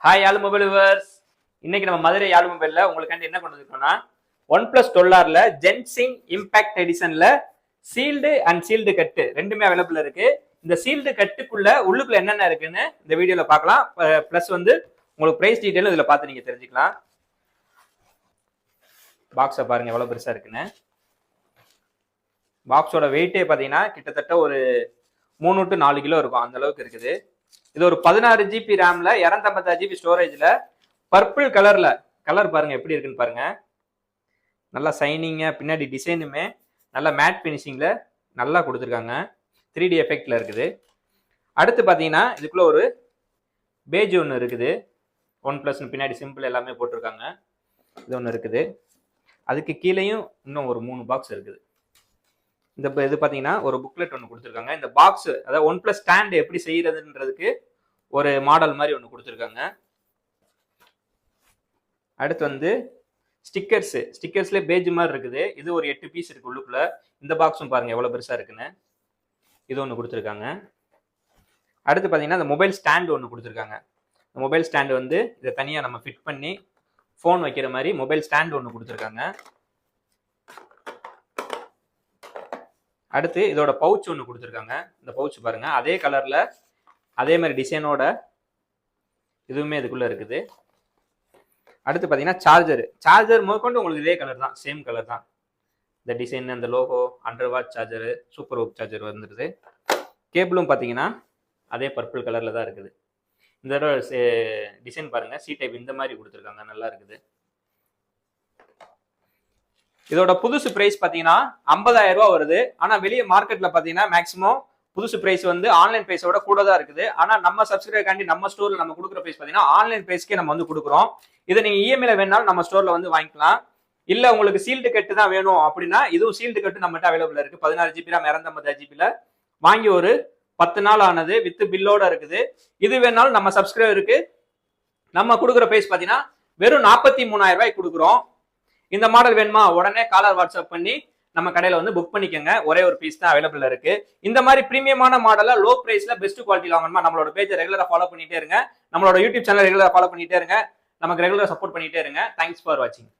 Hi யாழ் mobile viewers. இன்னைக்கு நம்ம மதுரை யாழ் மொபைல்ல உங்களுக்கு என்ன கொண்டு வந்திருக்கோம்னா OnePlus 12R ஜென்சிங் இம்பாக்ட் எடிஷன்ல சீல்டு அண்ட் சீல்டு கட்டு ரெண்டுமே அவைலபிள் இருக்கு. இந்த சீல்டு கட்டுக்குள்ள உள்ளுக்குள்ள என்னென்ன இருக்குன்னு இந்த வீடியோல பார்க்கலாம். பிளஸ் உங்களுக்கு பிரைஸ் டீடைலும் இதுல பார்த்து நீங்க தெரிஞ்சுக்கலாம். பாக்ஸை பாருங்க எவ்வளவு பெருசா இருக்குன்னு. பாக்ஸோட வெயிட்டே பார்த்தீங்கன்னா கிட்டத்தட்ட ஒரு 3 to 4 கிலோ இருக்கும், அந்த அளவுக்கு இருக்குது. இது ஒரு 16 GB ரேம்ல 256 GB ஸ்டோரேஜ்ல பர்பிள் கலர்ல கலர் பாருங்க எப்படி இருக்குன்னு பாருங்க. நல்லா சைனிங்கா, பின்னாடி டிசைனுமே நல்லா மேட் பினிஷிங்ல நல்லா கொடுத்துருக்காங்க. 3D எஃபெக்ட்ல இருக்குது. அடுத்து பார்த்தீங்கன்னா இதுக்குள்ள ஒரு பேஜ் ஒன்று இருக்குது. OnePlus பின்னாடி சிம்பிள் எல்லாமே போட்டிருக்காங்க. இது ஒன்று இருக்குது. அதுக்கு கீழேயும் இன்னும் ஒரு 3 பாக்ஸ் இருக்குது. இந்த இது பார்த்தீங்கன்னா ஒரு புக்லெட் ஒன்று கொடுத்துருக்காங்க. இந்த பாக்ஸ் அதாவது OnePlus ஸ்டாண்ட் எப்படி செய்யறதுன்றதுக்கு ஒரு மாடல் மாதிரி ஒன்று கொடுத்துருக்காங்க. அடுத்து ஸ்டிக்கர்ஸ்லேயே பேஜ் மாதிரி இருக்குது. இது ஒரு 8 பீஸ் இருக்கு உள்ளுக்குள்ள. இந்த பாக்ஸும் பாருங்க எவ்வளோ பெருசா இருக்குன்னு. இது ஒன்று கொடுத்துருக்காங்க. அடுத்து பார்த்தீங்கன்னா இந்த மொபைல் ஸ்டாண்ட் ஒன்று கொடுத்துருக்காங்க. இந்த மொபைல் ஸ்டாண்டு இதை தனியாக நம்ம ஃபிட் பண்ணி ஃபோன் வைக்கிற மாதிரி மொபைல் ஸ்டாண்ட் ஒன்று கொடுத்துருக்காங்க. அடுத்து இதோட பவுச் ஒன்று கொடுத்துருக்காங்க. இந்த பவுச் பாருங்க அதே கலர்ல அதே மாதிரி டிசைனோட இதுவுமே இதுக்குள்ள இருக்குது. அடுத்து பார்த்தீங்கன்னா சார்ஜர் முதற்கொண்டு உங்களுக்கு இதே கலர் தான், சேம் கலர் தான். இந்த டிசைன், அந்த logo, 100 watt charger, SuperVOOC charger வந்துடுது. கேபிளும் பார்த்தீங்கன்னா அதே பர்பிள் கலர்ல தான் இருக்குது. இந்த டிசைன் பாருங்க, சி டைப் இந்த மாதிரி கொடுத்துருக்காங்க, நல்லா இருக்குது. இதோட புதுசு பிரைஸ் பார்த்தீங்கன்னா 50,000 ரூபா வருது. ஆனால் வெளியே மார்க்கெட்ல பார்த்தீங்கன்னா மேக்ஸிமம் புதுசு பிரைஸ் ஆன்லைன் பிரைஸோட கூட தான் இருக்குது. ஆனால் நம்ம சப்ஸ்கிரைபர்காண்டி நம்ம ஸ்டோர்ல நம்ம கொடுக்குற பிரைஸ் பார்த்தீங்கன்னா ஆன்லைன் பிரைஸ்க்கே நம்ம கொடுக்குறோம். இதை நீங்க இஎம்ஐல வேணாலும் நம்ம ஸ்டோர்ல வாங்கிக்கலாம். இல்ல உங்களுக்கு சீல்டு கட்டு தான் வேணும் அப்படின்னா இதுவும் சீல்டு கட்டு நம்மகிட்ட அவைலபிள் இருக்கு. 16 GB RAM 256 GB வாங்கி ஒரு 10 நாள் ஆனது வித் பில்லோட இருக்குது. இது வேணாலும் நம்ம சப்ஸ்கிரைபருக்கு நம்ம கொடுக்குற பிரைஸ் பார்த்தீங்கன்னா வெறும் 43,000 ரூபாய்க்கு கொடுக்குறோம். இந்த மாடல் வேணுமா உடனே காலர் வாட்ஸ்அப் பண்ணி நம்ம கடையில புக் பண்ணிக்கோங்க. ஒரே ஒரு பீஸ் தான் அவைலபிள் இருக்கு. இந்த மாதிரி பிரீமியமான மாடலா லோ பிரைஸ்ல பெஸ்ட் குவாலிட்டி வாங்கணுமா நம்மளோட பேஜை ரெகுலரா ஃபாலோ பண்ணிட்டே இருங்க. நம்மளோட யூடியூப் சேனல் ரெகுலரா ஃபாலோ பண்ணிட்டே இருங்க. நமக்கு ரெகுலரா சப்போர்ட் பண்ணிட்டே இருங்க. தேங்க்ஸ் ஃபார் வாட்சிங்.